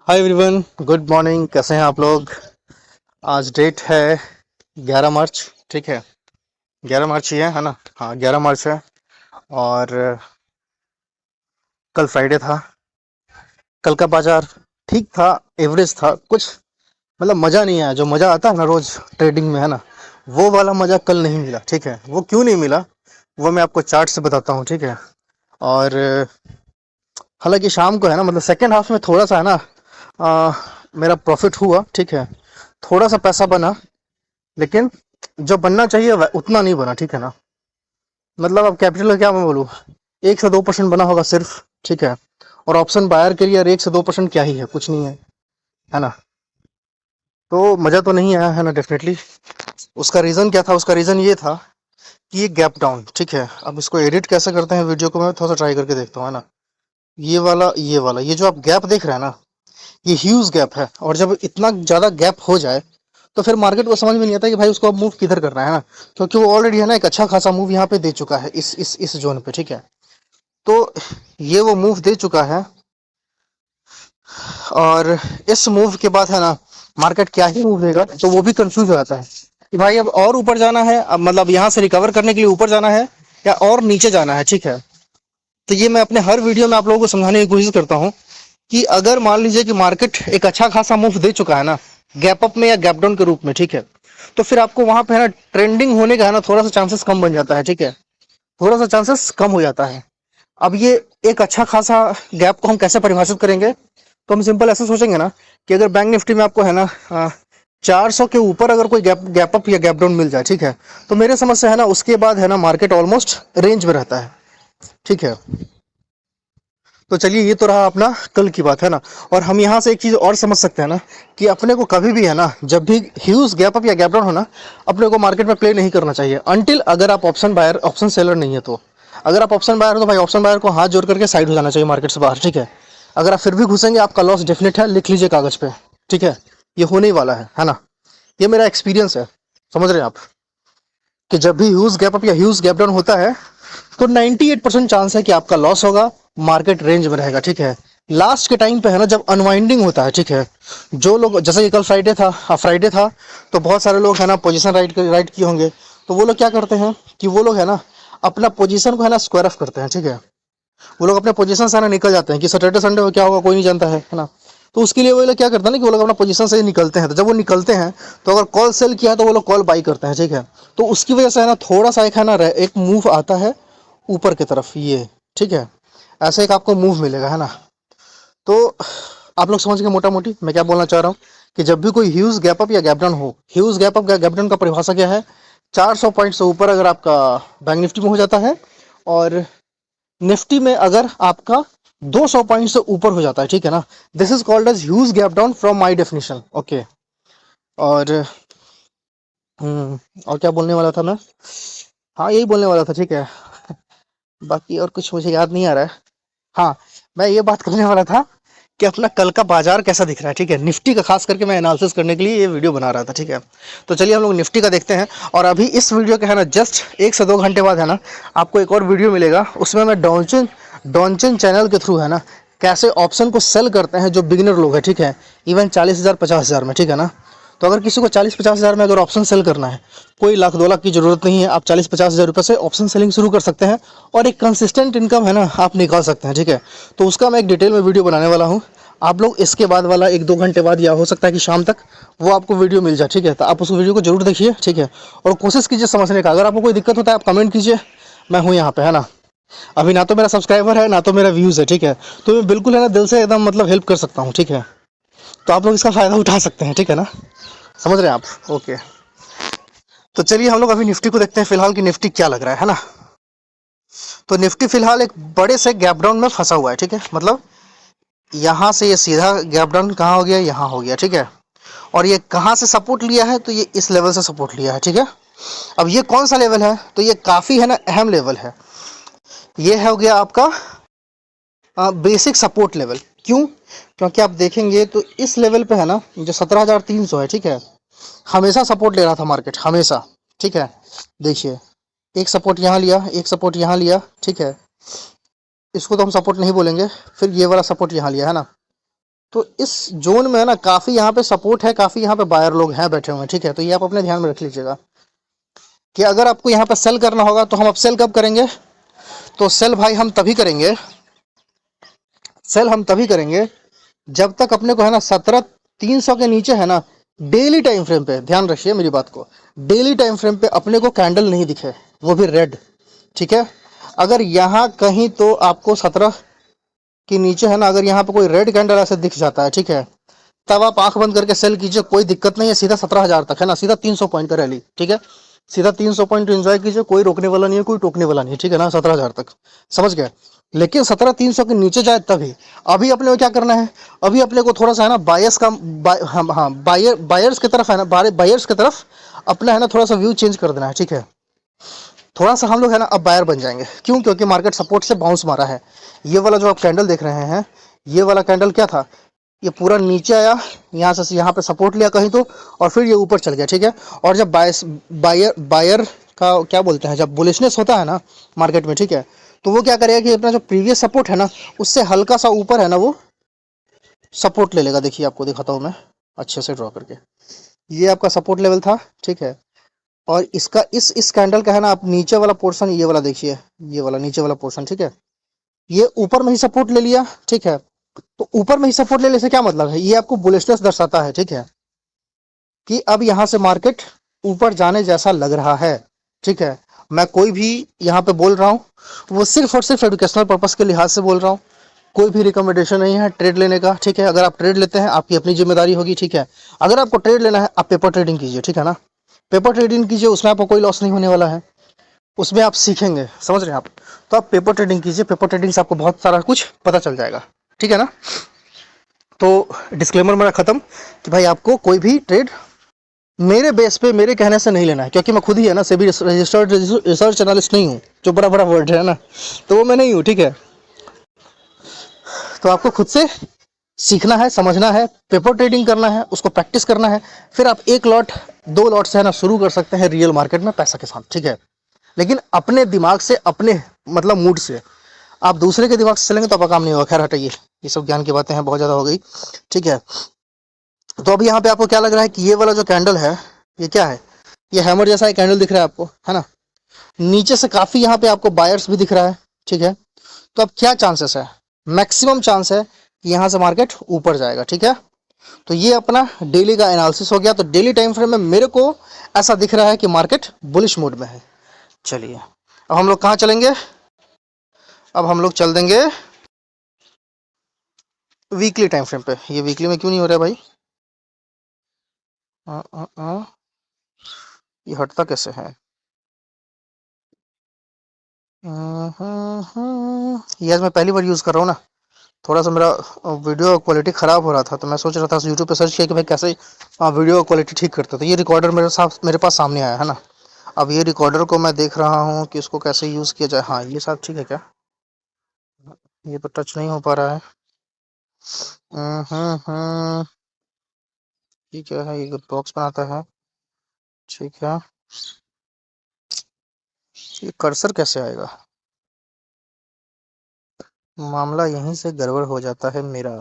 Hi everyone, good morning. कैसे हैं आप लोग? आज डेट है 11 मार्च। ठीक है, 11 मार्च ही है ना? हाँ, 11 मार्च है। और कल फ्राइडे था। कल का बाजार ठीक था, एवरेज था कुछ। मतलब मज़ा नहीं आया, जो मज़ा आता है ना रोज़ ट्रेडिंग में, है ना, वो वाला मज़ा कल नहीं मिला। ठीक है, वो क्यों नहीं मिला वो मैं आपको चार्ट से बताता हूँ। ठीक है। और हालांकि शाम को है ना, मतलब सेकेंड हाफ में थोड़ा सा है ना, आ, मेरा प्रॉफिट हुआ। ठीक है, थोड़ा सा पैसा बना, लेकिन जो बनना चाहिए उतना नहीं बना। ठीक है ना, मतलब अब कैपिटल का क्या मैं बोलूँ, 1 से 2% बना होगा सिर्फ। ठीक है, और ऑप्शन बायर के लिए यार 1 से 2% क्या ही है, कुछ नहीं है ना। तो मज़ा तो नहीं आया है ना, डेफिनेटली। उसका रीज़न क्या था? उसका रीज़न ये था कि ये गैप डाउन। ठीक है, अब इसको एडिट कैसे करते हैं वीडियो को, मैं थोड़ा सा ट्राई करके देखता हूँ, है ना। ये वाला ये जो आप गैप देख रहे हैं ना, ये ह्यूज गैप है। और जब इतना ज़्यादा गैप हो जाए तो फिर मार्केट को समझ में नहीं आता कि भाई उसको अब मूव किधर करना है ना, क्योंकि वो ऑलरेडी है ना एक अच्छा खासा मूव यहाँ पे दे चुका है इस जोन पे। ठीक है, तो ये वो मूव दे चुका है, और इस मूव के बाद है ना मार्केट क्या ही मूव देगा, तो वो भी कंफ्यूज हो जाता है कि भाई अब और ऊपर जाना है, अब मतलब यहाँ से रिकवर करने के लिए ऊपर जाना है या और नीचे जाना है। ठीक है, तो ये मैं अपने हर वीडियो में आप लोगों को समझाने की कोशिश करता हूँ कि अगर मान लीजिए कि मार्केट एक अच्छा खासा मूव दे चुका है ना, गैप अप में या गैप डाउन के रूप में। ठीक है, तो फिर आपको वहां पे है ना ट्रेंडिंग होने का है ना थोड़ा सा चांसेस कम बन जाता है। ठीक है, थोड़ा सा चांसेस कम हो जाता है। अब ये एक अच्छा खासा गैप को हम कैसे परिभाषित करेंगे, तो हम सिंपल ऐसे सोचेंगे ना कि अगर बैंक निफ्टी में आपको है ना 400 के ऊपर अगर कोई गैप अप या गैप डाउन मिल जाए। ठीक है, तो मेरे समझ से है ना उसके बाद है ना मार्केट ऑलमोस्ट रेंज में रहता है। ठीक है, तो चलिए ये तो रहा अपना कल की बात, है ना। और हम यहाँ से एक चीज़ और समझ सकते हैं ना कि अपने को कभी भी है ना, जब भी ह्यूज गैप अप या गैप डाउन हो ना, अपने को मार्केट में प्ले नहीं करना चाहिए अनटिल अगर आप ऑप्शन बायर ऑप्शन सेलर नहीं है तो। अगर आप ऑप्शन बायर हो तो भाई ऑप्शन बायर को हाथ जोड़ करके साइड हो जाना चाहिए मार्केट से बाहर। ठीक है, अगर आप फिर भी घुसेंगे आपका लॉस डेफिनेट है, लिख लीजिए कागज पे। ठीक है, ये होने ही वाला है ना। ये मेरा एक्सपीरियंस है, समझ रहे हैं आप, कि जब भी ह्यूज गैप अप या ह्यूज गैप डाउन होता है तो 98% चांस है कि आपका लॉस होगा, मार्केट रेंज में रहेगा। ठीक है, लास्ट के टाइम पे है ना जब अनवाइंडिंग होता है। ठीक है, जो लोग जैसे कि कल फ्राइडे था, तो बहुत सारे लोग है ना पोजीशन राइट किए होंगे। तो वो लोग क्या करते हैं कि वो लोग है ना अपना पोजीशन को है ना स्क्वायर ऑफ करते हैं। ठीक है, वो लोग अपने पोजीशन से है ना निकल जाते हैं कि सैटरडे संडे में क्या होगा कोई नहीं जानता है ना। तो उसके लिए वो लोग क्या करते हैं ना कि वो लोग अपना पोजीशन से ही निकलते हैं। तो जब वो निकलते हैं तो अगर कॉल सेल किया है तो वो लोग कॉल बाई करते हैं। ठीक है, तो उसकी वजह से है ना थोड़ा सा एक है ना एक मूव आता है ऊपर की तरफ ये। ठीक है, ऐसे एक आपको मूव मिलेगा, है ना। तो आप लोग समझ गए मोटा मोटी मैं क्या बोलना चाह रहा हूँ, कि जब भी कोई ह्यूज गैप अप या गैप डाउन हो, ह्यूज गैप अप या गैप डाउन का परिभाषा क्या है? 400 पॉइंट से ऊपर अगर आपका बैंक निफ्टी में हो जाता है, और निफ्टी में अगर आपका 200 पॉइंट से ऊपर हो जाता है। ठीक है ना, this is called as huge gap down from my definition. Okay. और और क्या बोलने वाला था मैं? हाँ, यही बोलने वाला था। ठीक है, बाकी और कुछ मुझे याद नहीं आ रहा है। हाँ, मैं ये बात करने वाला था कि अपना कल का बाजार कैसा दिख रहा है। ठीक है, निफ्टी का खास करके मैं एनालिसिस करने के लिए ये वीडियो बना रहा था। ठीक है, तो चलिए हम लोग निफ्टी का देखते हैं। और अभी इस वीडियो के है ना जस्ट 1 से 2 घंटे बाद है ना आपको एक और वीडियो मिलेगा, उसमें मैं डॉनचन चैनल के थ्रू है ना कैसे ऑप्शन को सेल करते हैं जो बिगिनर लोग हैं। ठीक है, इवन 40,000 50,000 में। ठीक है ना, तो अगर किसी को 40-50 हज़ार में अगर ऑप्शन सेल करना है, कोई लाख 2 लाख की जरूरत नहीं है, आप 40-50 हज़ार रुपये से ऑप्शन सेलिंग शुरू कर सकते हैं और एक कंसिस्टेंट इनकम है ना आप निकाल सकते हैं। ठीक है, तो उसका मैं एक डिटेल में वीडियो बनाने वाला हूँ। आप लोग इसके बाद वाला 1-2 घंटे बाद या हो सकता है कि शाम तक वो आपको वीडियो मिल जाए। ठीक है, तो आप उस वीडियो को जरूर देखिए। ठीक है, और कोशिश कीजिए समझने का। अगर आपको कोई दिक्कत होता है आप कमेंट कीजिए, मैं हूँ यहाँ पे, है ना। अभी ना तो मेरा सब्सक्राइबर है ना तो मेरा व्यूज़ है। ठीक है, तो मैं बिल्कुल है ना दिल से एकदम मतलब हेल्प कर सकता हूँ। ठीक है, तो आप लोग इसका फ़ायदा उठा सकते हैं। ठीक है ना, समझ रहे हैं आप? ओके। तो चलिए हम लोग अभी निफ्टी को देखते हैं फिलहाल कि निफ्टी क्या लग रहा है ना। तो निफ्टी फिलहाल एक बड़े से गैप डाउन में फंसा हुआ है। ठीक है, मतलब यहाँ से ये सीधा गैप डाउन कहाँ हो गया, यहाँ हो गया। ठीक है, और ये कहाँ से सपोर्ट लिया है, तो ये इस लेवल से सपोर्ट लिया है। ठीक है, अब ये कौन सा लेवल है, तो ये काफ़ी है ना अहम लेवल है। ये हो गया आपका बेसिक सपोर्ट लेवल। क्यों? क्योंकि आप देखेंगे तो इस लेवल पे है ना जो 17,300 है। ठीक है, हमेशा सपोर्ट ले रहा था मार्केट, हमेशा। ठीक है, देखिए एक सपोर्ट यहाँ लिया, एक सपोर्ट यहाँ लिया। ठीक है, इसको तो हम सपोर्ट नहीं बोलेंगे। फिर ये वाला सपोर्ट यहाँ लिया, है ना। तो इस जोन में है ना काफी यहाँ पे सपोर्ट है, काफी यहाँ पे बायर लोग हैं बैठे हुए हैं, ठीक है। तो ये आप अपने ध्यान में रख लीजिएगा कि अगर आपको यहाँ पे सेल करना होगा तो हम अब सेल कब करेंगे, तो सेल भाई हम तभी करेंगे, सेल हम तभी करेंगे जब तक अपने को है ना 17,300 के नीचे है ना, डेली टाइम फ्रेम पे ध्यान रखिए मेरी बात को, डेली टाइम फ्रेम पे अपने को कैंडल नहीं दिखे, वो भी रेड, ठीक है। अगर यहाँ कहीं तो आपको 17 के नीचे है ना, अगर यहाँ पे कोई रेड कैंडल ऐसे दिख जाता है, ठीक है, तब आप आंख बंद करके सेल कीजिए, कोई दिक्कत नहीं है, सीधा 17,000 तक है ना, सीधा 300 पॉइंट का रैली, ठीक है, सीधा 300 पॉइंट एंजॉय कीजिए, कोई रोकने वाला नहीं है, कोई टोकने वाला नहीं है, ठीक है ना, 17,000 तक, समझ गए। लेकिन 17,300 के नीचे जाए तभी, अभी अपने को क्या करना है, अभी अपने को थोड़ा सा है ना बायर्स का हाँ बायर्स की तरफ है ना, बायर्स की तरफ अपना है ना थोड़ा सा व्यू चेंज कर देना है, ठीक है। थोड़ा सा हम लोग है ना अब बायर बन जाएंगे, क्यों, क्योंकि मार्केट सपोर्ट से बाउंस मारा है। ये वाला जो आप कैंडल देख रहे हैं, ये वाला कैंडल क्या था, ये पूरा नीचे आया, यहाँ से यहाँ पे सपोर्ट लिया कहीं तो, और फिर ये ऊपर चल गया, ठीक है। और जब बायर बायर का क्या बोलते हैं, जब बुलिशनेस होता है ना मार्केट में, ठीक है, तो वो क्या करेगा कि अपना जो प्रीवियस सपोर्ट है ना उससे हल्का सा ऊपर है ना वो सपोर्ट ले लेगा। देखिए आपको दिखाता हूँ मैं अच्छे से ड्रॉ करके, ये आपका सपोर्ट लेवल था, ठीक है। और इसका इस कैंडल का है ना आप नीचे वाला पोर्शन, ये वाला देखिए, ये वाला नीचे वाला पोर्शन, ठीक है, ये ऊपर में ही सपोर्ट ले लिया, ठीक है। तो ऊपर में ही सपोर्ट लेने से क्या मतलब है, ये आपको बुलिशनेस दर्शाता है, ठीक है, कि अब यहां से मार्केट ऊपर जाने जैसा लग रहा है, ठीक है। मैं कोई भी यहाँ पे बोल रहा हूँ वो सिर्फ और सिर्फ एजुकेशनल पर्पस के लिहाज से बोल रहा हूँ, कोई भी रिकमेंडेशन नहीं है ट्रेड लेने का, ठीक है। अगर आप ट्रेड लेते हैं आपकी अपनी जिम्मेदारी होगी, ठीक है। अगर आपको ट्रेड लेना है आप पेपर ट्रेडिंग कीजिए, ठीक है ना, पेपर ट्रेडिंग कीजिए, उसमें आपको कोई लॉस नहीं होने वाला है, उसमें आप सीखेंगे, समझ रहे हैं आप। तो आप पेपर ट्रेडिंग कीजिए, पेपर ट्रेडिंग से आपको बहुत सारा कुछ पता चल जाएगा, ठीक है ना। तो डिस्क्लेमर मेरा खत्म कि भाई आपको कोई भी ट्रेड मेरे बेस पे मेरे कहने से नहीं लेना है, क्योंकि मैं खुद ही है ना सेबी रजिस्टर्ड रिसर्च एनालिस्ट नहीं हूँ, जो बड़ा बड़ा वर्ड है ना, तो वो मैं नहीं हूँ, ठीक है। तो आपको खुद से सीखना है, समझना है, पेपर ट्रेडिंग करना है, उसको प्रैक्टिस करना है, फिर आप एक लॉट दो लॉट से है ना शुरू कर सकते हैं रियल मार्केट में पैसा के साथ, ठीक है। लेकिन अपने दिमाग से, अपने मतलब मूड से, आप दूसरे के दिमाग से चलेंगे तो आपका काम नहीं होगा। खैर हटाइए, ये सब ज्ञान की बातें हैं, बहुत ज्यादा हो गई, ठीक है। तो अभी यहाँ पे आपको क्या लग रहा है कि ये वाला जो कैंडल है ये क्या है, ये हैमर जैसा एक कैंडल दिख रहा है आपको, है ना, नीचे से काफी यहाँ पे आपको बायर्स भी दिख रहा है, ठीक है। तो अब क्या चांसेस है, मैक्सिमम चांस है कि यहाँ से मार्केट ऊपर जाएगा, ठीक है। तो ये अपना डेली का एनालिसिस हो गया। तो डेली टाइम फ्रेम में मेरे को ऐसा दिख रहा है कि मार्केट बुलिश मोड में है। चलिए अब हम लोग कहाँ चलेंगे, अब हम लोग चल देंगे वीकली टाइम फ्रेम पे। ये वीकली में क्यों नहीं हो रहा है भाई, आ, आ, आ, ये हटता कैसे है, ये आज मैं पहली बार यूज कर रहा हूँ ना, थोड़ा सा मेरा वीडियो क्वालिटी ख़राब हो रहा था, तो मैं सोच रहा था यूट्यूब पे सर्च किया कि भाई कैसे वीडियो क्वालिटी ठीक करते। तो ये रिकॉर्डर मेरे पास सामने आया है ना। अब ये रिकॉर्डर को मैं देख रहा हूँ कि इसको कैसे यूज़ किया जाए। हाँ ये सब ठीक है क्या, ये तो टच नहीं हो पा रहा है। हम्म, ठीक है, ये बॉक्स बनाता है, ठीक है। ये कर्सर कैसे आएगा, मामला यहीं से गड़बड़ हो जाता है मेरा।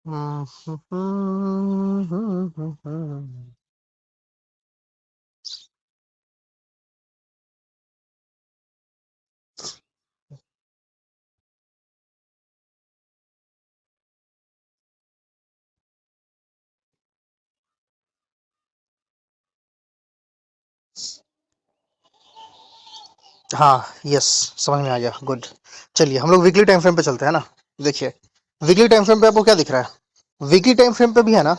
हम्म, हम्म, हम्म, हम्म, हम्म, हम्म। हाँ यस, समझ में आ गया, गुड। चलिए हम लोग वीकली टाइम फ्रेम पे चलते हैं ना। देखिए वीकली टाइम फ्रेम पे आपको क्या दिख रहा है, वीकली टाइम फ्रेम पे भी है ना,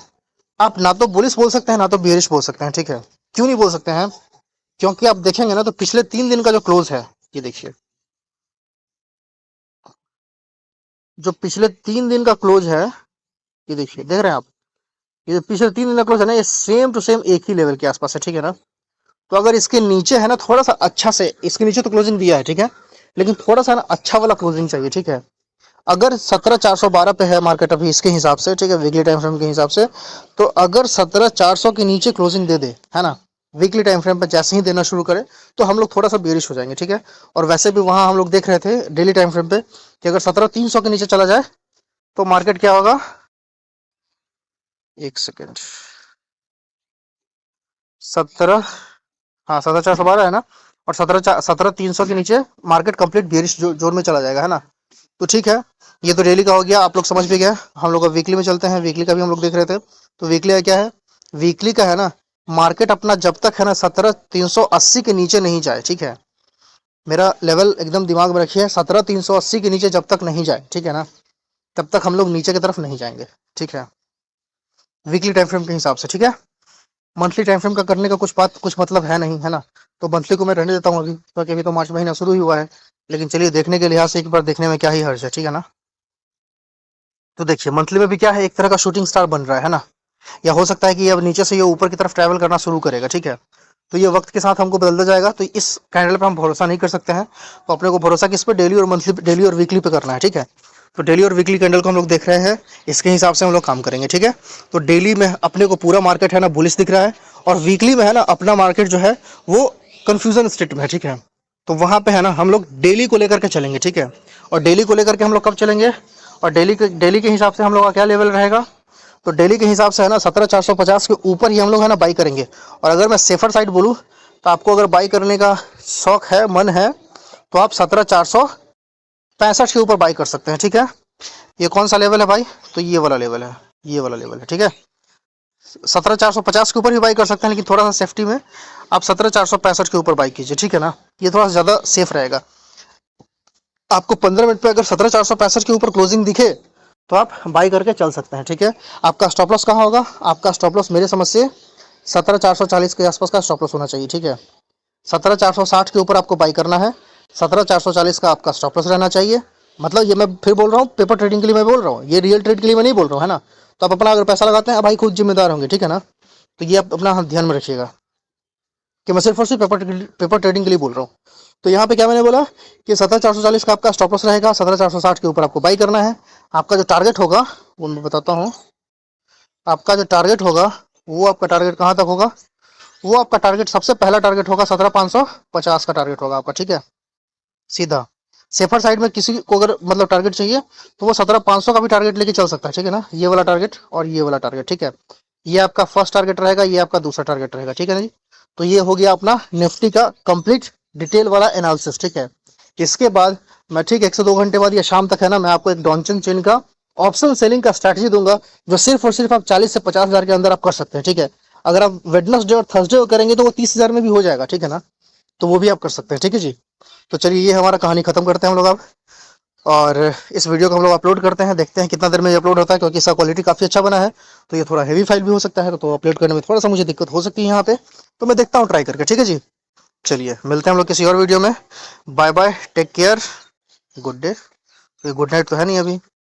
आप ना तो बुलिश बोल सकते हैं ना तो बियरिश बोल सकते हैं, ठीक है। क्यों नहीं बोल सकते हैं, क्योंकि आप देखेंगे ना तो पिछले 3 दिन का जो क्लोज है, ये देखिए, जो पिछले 3 दिन का क्लोज है, ये देखिए, देख रहे हैं आप, ये जो पिछले 3 दिन का क्लोज है ना, ये सेम टू सेम एक ही लेवल के आसपास है, ठीक है ना। तो अगर इसके नीचे है ना थोड़ा सा अच्छा से, इसके नीचे तो क्लोजिंग दिया है, ठीक है, लेकिन थोड़ा सा ना अच्छा वाला क्लोजिंग चाहिए, ठीक है। अगर 17,412 पे है मार्केट अभी इसके हिसाब से, ठीक है, वीकली टाइम फ्रेम के हिसाब से, तो अगर 17,400 के नीचे क्लोजिंग दे दे, है ना, वीकली टाइम फ्रेम पे जैसे ही देना शुरू करे तो हम लोग थोड़ा सा बेरिश हो जाएंगे, ठीक है। और वैसे भी वहां हम लोग देख रहे थे डेली टाइम फ्रेम पे कि अगर 17,300 के नीचे चला जाए तो मार्केट क्या होगा, एक सेकेंड, 17, हाँ 17,412 है ना, और 17,300 के नीचे मार्केट कंप्लीट बेरिश जोन में चला जाएगा, है ना। तो ठीक है, ये तो डेली का हो गया, आप लोग समझ भी गए। हम लोग वीकली में चलते हैं, वीकली का भी हम लोग देख रहे थे। तो वीकली क्या है, वीकली का है ना, मार्केट अपना जब तक है ना 17,380 के नीचे नहीं जाए, ठीक है, मेरा लेवल एकदम दिमाग में रखिए, 17,380 के नीचे जब तक नहीं जाए, ठीक है ना, तब तक हम लोग नीचे की तरफ नहीं जाएंगे, ठीक है, वीकली टाइम फ्रेम के हिसाब से, ठीक है। मंथली टाइम फ्रेम का करने का कुछ मतलब है नहीं, है ना। तो मंथली को मैं रहने देता हूँ अभी, क्योंकि अभी तो मार्च महीना शुरू ही हुआ है। लेकिन चलिए, देखने के लिहाज से एक बार देखने में क्या ही हर्ज है, ठीक है ना। तो देखिए, मंथली में भी क्या है, एक तरह का शूटिंग स्टार बन रहा है ना, या हो सकता है कि अब नीचे से ये ऊपर की तरफ ट्रैवल करना शुरू करेगा, ठीक है। तो ये वक्त के साथ हमको बदलता जाएगा, तो इस कैंडल पर हम भरोसा नहीं कर सकते हैं। तो अपने को भरोसा किस पे, डेली और मंथली, डेली और वीकली पे करना है, ठीक है। तो डेली और वीकली कैंडल को हम लोग देख रहे हैं, इसके हिसाब से हम लोग काम करेंगे, ठीक है। तो डेली में अपने को पूरा मार्केट है ना बुलिश दिख रहा है, और वीकली में है ना अपना मार्केट जो है वो कंफ्यूजन स्टेट में है, ठीक है। तो वहां पे है ना हम लोग डेली को लेकर के चलेंगे, ठीक है। और डेली को लेकर के हम लोग कब चलेंगे, और डेली के हिसाब से हम लोग का क्या लेवल रहेगा, तो डेली के हिसाब से है ना 17,450 के ऊपर ही हम लोग है ना बाई करेंगे। और अगर मैं सेफर साइड बोलूँ, तो आपको अगर बाई करने का शौक है, मन है, तो आप 17,465 के ऊपर बाई कर सकते हैं, ठीक है। ये कौन सा लेवल है भाई, तो ये वाला लेवल है, ये वाला लेवल है, ठीक है। 17,450 के ऊपर भी बाई कर सकते हैं, लेकिन थोड़ा सा सेफ्टी में आप 17,465 के ऊपर बाई कीजिए, ठीक है ना। ये थोड़ा सा ज़्यादा सेफ रहेगा। आपको 15 मिनट पे अगर 17,465 के ऊपर क्लोजिंग दिखे, तो आप बाई करके चल सकते हैं, ठीक है। आपका स्टॉप लॉस कहाँ होगा, आपका स्टॉप लॉस मेरे समझ से 17,440 के आसपास का स्टॉप लॉस होना चाहिए, ठीक है। 17,460 के ऊपर आपको बाई करना है, 17,440 का आपका स्टॉप लॉस रहना चाहिए। मतलब ये मैं फिर बोल रहा हूँ, पेपर ट्रेडिंग के लिए मैं बोल रहा हूँ, ये रियल ट्रेड के लिए मैं नहीं बोल रहा हूँ, है ना। तो आप अपना अगर पैसा लगाते हैं, भाई खुद जिम्मेदार होंगे, ठीक है ना। तो ये आप अपना ध्यान में रखिएगा कि मैं सिर्फ और सिर्फ पेपर ट्रेडिंग के लिए बोल रहा हूँ। तो यहाँ पे क्या मैंने बोला कि 17,440 का आपका स्टॉप लॉस रहेगा, 17,460 के ऊपर आपको बाई करना है। आपका जो टारगेट होगा वो मैं बताता हूँ, आपका जो टारगेट होगा, वो आपका टारगेट कहाँ तक होगा, वो आपका टारगेट सबसे पहला टारगेट होगा 17,550 का टारगेट होगा आपका, ठीक है, सीधा। सेफर साइड में किसी को अगर मतलब टारगेट चाहिए, तो वो 17,500 का भी टारगेट लेके चल सकता है, ठीक है ना। ये वाला टारगेट और ये वाला टारगेट, ठीक है। ये आपका फर्स्ट टारगेट रहेगा, ये आपका दूसरा टारगेट रहेगा, ठीक है ना जी। तो ये हो गया अपना निफ्टी का कंप्लीट डिटेल वाला एनालिसिस, ठीक है। इसके बाद मैं ठीक 1 से 2 घंटे बाद या शाम तक है ना, मैं आपको एक डॉनचन चेन का ऑप्शन सेलिंग का स्ट्रैटेजी दूंगा, जो सिर्फ और सिर्फ आप 40 से 50 हज़ार के अंदर आप कर सकते हैं, ठीक है। अगर आप वेडनेसडे और थर्सडे को करेंगे, तो वो 30 हज़ार में भी हो जाएगा, ठीक है ना। तो वो भी आप कर सकते हैं, ठीक है जी। तो चलिए, ये हमारा कहानी खत्म करते हैं हम लोग अब। और इस वीडियो को हम लोग अपलोड करते हैं, देखते हैं कितना देर में ये अपलोड होता है, क्योंकि इसका क्वालिटी काफ़ी अच्छा बना है। तो ये थोड़ा हेवी फाइल भी हो सकता है, तो अपलोड करने में थोड़ा सा मुझे दिक्कत हो सकती है यहाँ पे। तो मैं देखता हूँ ट्राई करके, ठीक है जी। चलिए, मिलते हैं हम लोग किसी और वीडियो में। Bye bye, take care, good day. Good night तो है नहीं अभी।